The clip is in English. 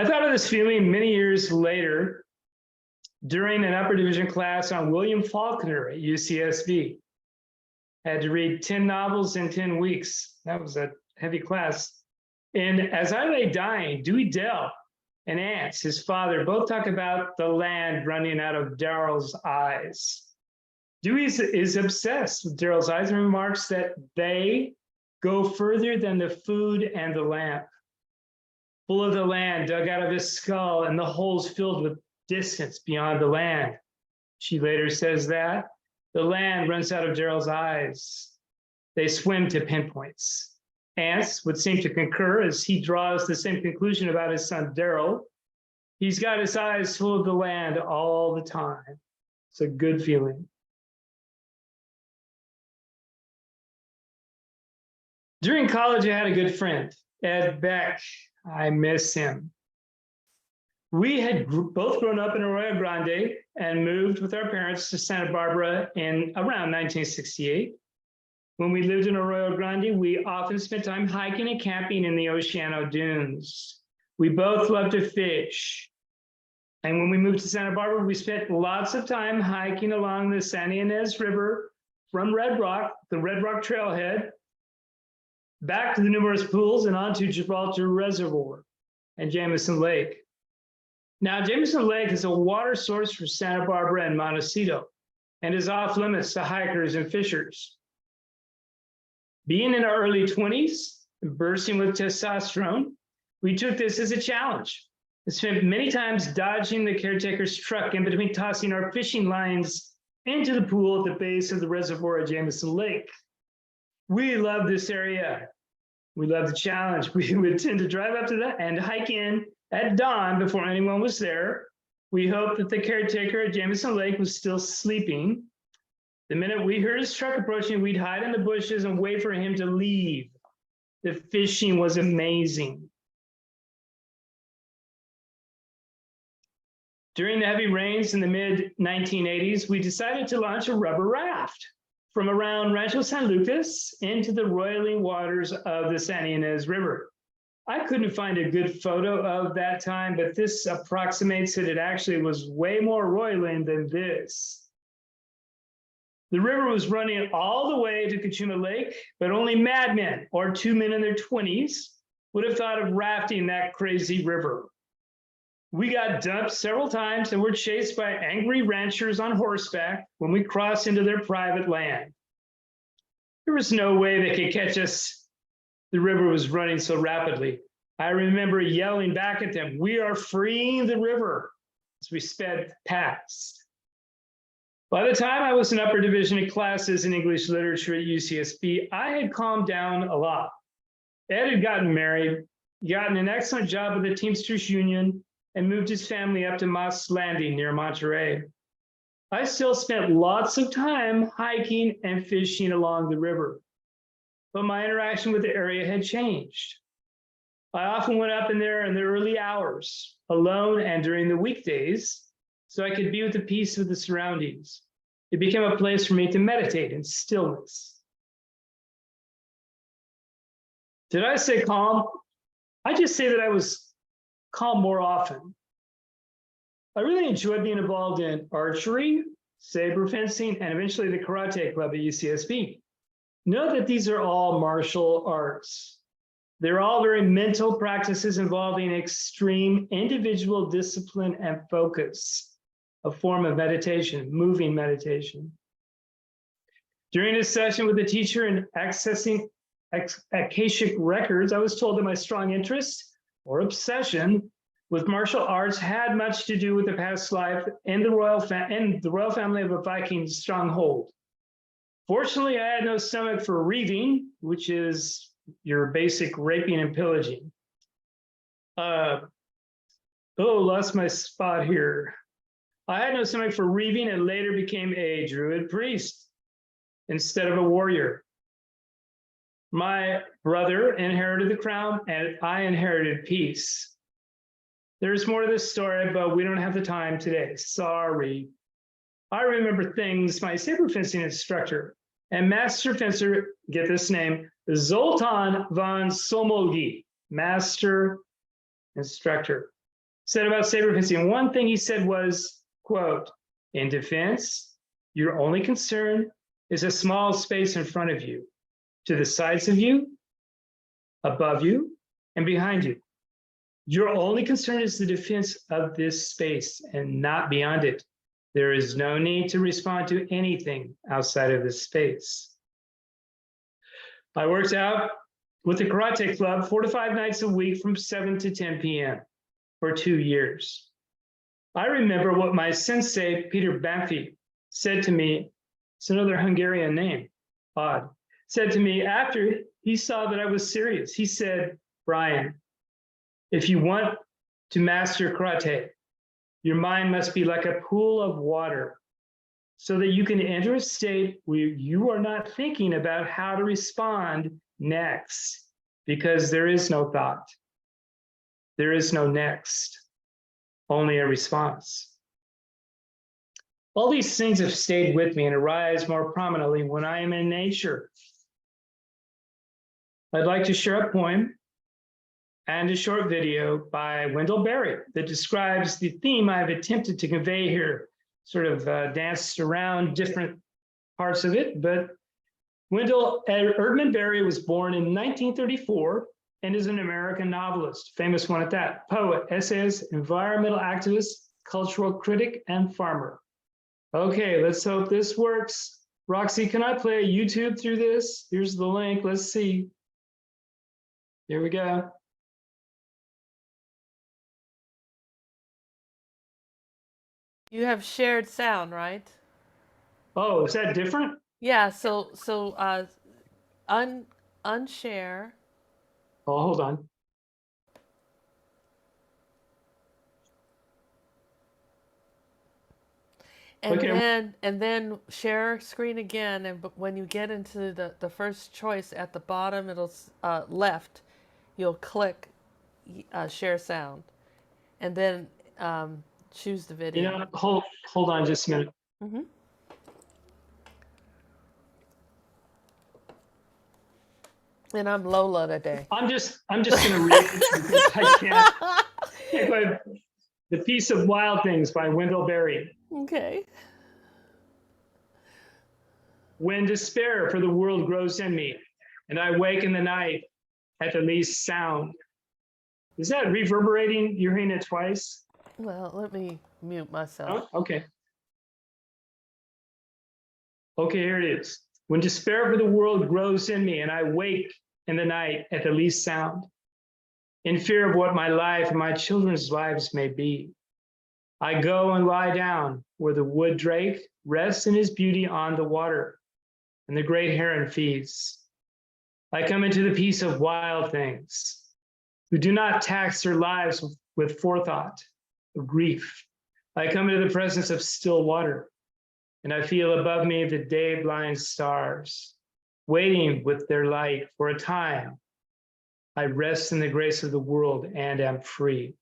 I thought of this feeling many years later during an upper division class on William Faulkner at UCSB. I had to read 10 novels in 10 weeks. That was a heavy class. And as I lay dying, Dewey Dell and Ance, his father, both talk about the land running out of Daryl's eyes. Dewey is obsessed with Daryl's eyes and remarks that they go further than the food and the lamp. Full of the land dug out of his skull and the holes filled with distance beyond the land. She later says that the land runs out of Daryl's eyes. They swim to pinpoints. Ance would seem to concur as he draws the same conclusion about his son Daryl. He's got his eyes full of the land all the time. It's a good feeling. During college, I had a good friend, Ed Beck. I miss him. We had both grown up in Arroyo Grande and moved with our parents to Santa Barbara in around 1968. When we lived in Arroyo Grande, we often spent time hiking and camping in the Oceano Dunes. We both loved to fish. And when we moved to Santa Barbara, we spent lots of time hiking along the San Ynez River from Red Rock, the Red Rock Trailhead, back to the numerous pools and onto Gibraltar Reservoir and Jameson Lake. Now, Jameson Lake is a water source for Santa Barbara and Montecito and is off limits to hikers and fishers. Being in our early 20s and bursting with testosterone, we took this as a challenge and spent many times dodging the caretaker's truck in between tossing our fishing lines into the pool at the base of the reservoir at Jameson Lake. We love this area. We love the challenge. We would tend to drive up to that and hike in at dawn before anyone was there. We hoped that the caretaker at Jameson Lake was still sleeping. The minute we heard his truck approaching, we'd hide in the bushes and wait for him to leave. The fishing was amazing. During the heavy rains in the mid-1980s, we decided to launch a rubber raft from around Rancho San Lucas into the roiling waters of the San Ynez River. I couldn't find a good photo of that time, but this approximates that it actually was way more roiling than this. The river was running all the way to Cachuma Lake, but only madmen or 2 men in their 20s would have thought of rafting that crazy river. We got dumped several times and were chased by angry ranchers on horseback when we crossed into their private land. There was no way they could catch us. The river was running so rapidly. I remember yelling back at them, "We are freeing the river," as we sped past. By the time I was in upper division in classes in English literature at UCSB, I had calmed down a lot. Ed had gotten married, gotten an excellent job with the Teamsters Union, and moved his family up to Moss Landing near Monterey. I still spent lots of time hiking and fishing along the river, but my interaction with the area had changed. I often went up in there in the early hours, alone and during the weekdays, so I could be with the peace of the surroundings. It became a place for me to meditate in stillness. Did I say calm? I just say that I was calm more often. I really enjoyed being involved in archery, saber fencing, and eventually the karate club at UCSB. Note that these are all martial arts. They're all very mental practices involving extreme individual discipline and focus, a form of meditation, moving meditation. During a session with the teacher in accessing Akashic records, I was told that my strong interest or obsession with martial arts had much to do with the past life in the royal family of a Viking stronghold. Fortunately, I had no stomach for reaving, which is your basic raping and pillaging. Lost my spot here. I had no stomach for reaving and later became a druid priest instead of a warrior. My brother inherited the crown and I inherited peace. There's more to this story, but we don't have the time today. Sorry. I remember things my saber fencing instructor and master fencer, get this name, Zoltan von Somogyi, master instructor. said about saber fencing. One thing he said was, quote, in defense, your only concern is a small space in front of you, to the sides of you, above you, and behind you. Your only concern is the defense of this space and not beyond it. There is no need to respond to anything outside of this space. I worked out with the Karate Club 4 to 5 nights a week from 7 to 10 p.m. for 2 years. I remember what my sensei, Peter Banfi, said to me. It's another Hungarian name, odd. Said to me after he saw that I was serious. He said, Brian, if you want to master karate, your mind must be like a pool of water so that you can enter a state where you are not thinking about how to respond next, because there is no thought. There is no next, only a response. All these things have stayed with me and arise more prominently when I am in nature. I'd like to share a poem and a short video by Wendell Berry that describes the theme I've attempted to convey here, sort of danced around different parts of it. But Wendell Erdman Berry was born in 1934 and is an American novelist, famous one at that, poet, essayist, environmental activist, cultural critic, and farmer. Okay, let's hope this works. Roxy, can I play YouTube through this? Here's the link, let's see. Here we go. You have shared sound, right? Oh, is that different? Yeah, so unshare. Oh, hold on. And Okay. then share screen again, and when you get into the first choice at the bottom, it'll left, you'll click share sound, and then choose the video. You know, hold on just a minute. Mm-hmm. And I'm Lola today. I'm just gonna read it because I can't. The Piece of Wild Things by Wendell Berry. Okay. When despair for the world grows in me, and I wake in the night at the least sound. Is that reverberating? You're hearing it twice? Well, let me mute myself. Oh, okay. Okay, here it is. When despair for the world grows in me, and I wake in the night at the least sound, in fear of what my life and my children's lives may be, I go and lie down where the wood drake rests in his beauty on the water, and the great heron feeds. I come into the peace of wild things, who do not tax their lives with forethought of grief. I come into the presence of still water, and I feel above me the day-blind stars, waiting with their light for a time. I rest in the grace of the world and am free.